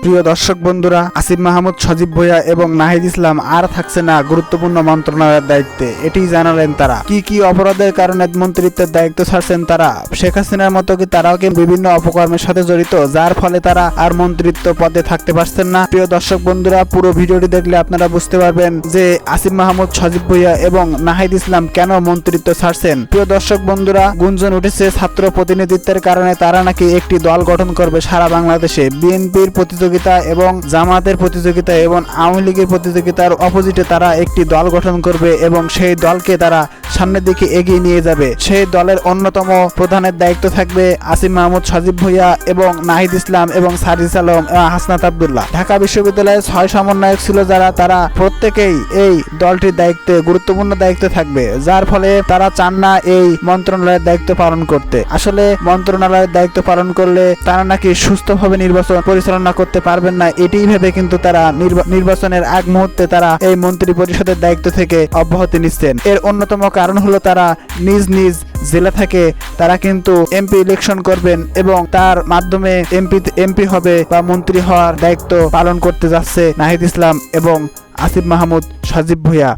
প্রিয় দর্শক বন্ধুরা, আসিফ মাহমুদ, সজীব ভুঁইয়া এবং নাহিদ ইসলাম আর থাকছে না গুরুত্বপূর্ণ মন্ত্রণালয়ের দায়িত্বে। এটি জানালেন তারা। কি কি অপরাধের কারণে মন্ত্রিত্বের দায়িত্ব ছাড়ছেন তারা? শেখ হাসিনার মতো কি তারাও কি বিভিন্ন অপকর্মের সাথে জড়িত, যার ফলে তারা আর মন্ত্রিত্ব পদে থাকতে পারছেন না? প্রিয় দর্শক বন্ধুরা, পুরো ভিডিওটি দেখলে আপনারা বুঝতে পারবেন যে আসিফ মাহমুদ, সজীব ভুঁইয়া এবং নাহিদ ইসলাম কেন মন্ত্রিত্ব ছাড়ছেন। প্রিয় দর্শক বন্ধুরা, গুঞ্জন উঠেছে ছাত্র প্রতিনিধিত্বের কারণে তারা নাকি একটি দল গঠন করবে সারা বাংলাদেশে। বিএনপির প্রতিযোগিতা এবং জামাতের প্রতিযোগিতা এবং আওয়ামী লীগের প্রতিযোগিতার অপোজিটে তারা একটি দল গঠন করবে এবং সেই দলকে তারা সামনের দিকে এগিয়ে নিয়ে যাবে। সেই দলের অন্যতম প্রধানের দায়িত্ব থাকবে আসিফ মাহমুদ, সজীব ভুঁইয়া এবং নাহিদ ইসলাম এবং সারিস আলম, হাসনাত আব্দুল্লাহ। ঢাকা বিশ্ববিদ্যালয়ের 6 সমন্বয়ক ছিল যারা, তারা প্রত্যেকেই এই দলটির দায়িত্বে গুরুত্বপূর্ণ দায়িত্বে থাকবে, যার ফলে তারা চান না এই মন্ত্রণালয়ের দায়িত্ব পালন করতে। আসলে মন্ত্রণালয়ের দায়িত্ব পালন করলে তারা নাকি সুস্থভাবে নির্বাচন পরিচালনা করতে পারবেন না, এটি ভেবে কিন্তু তারা নির্বাচনের আগ মুহূর্তে তারা এই মন্ত্রী পরিষদের দায়িত্ব থেকে অব্যাহতি নিচ্ছেন। এর অন্যতম কারণ হলো তারা নিজ নিজ জেলা থেকে তারা কিন্তু এমপি ইলেকশন করবেন এবং তার মাধ্যমে এমপি হবে বা মন্ত্রী হওয়ার দায়িত্ব পালন করতে যাচ্ছে নাহিদ ইসলাম এবং আসিফ মাহমুদ, সজীব ভুঁইয়া।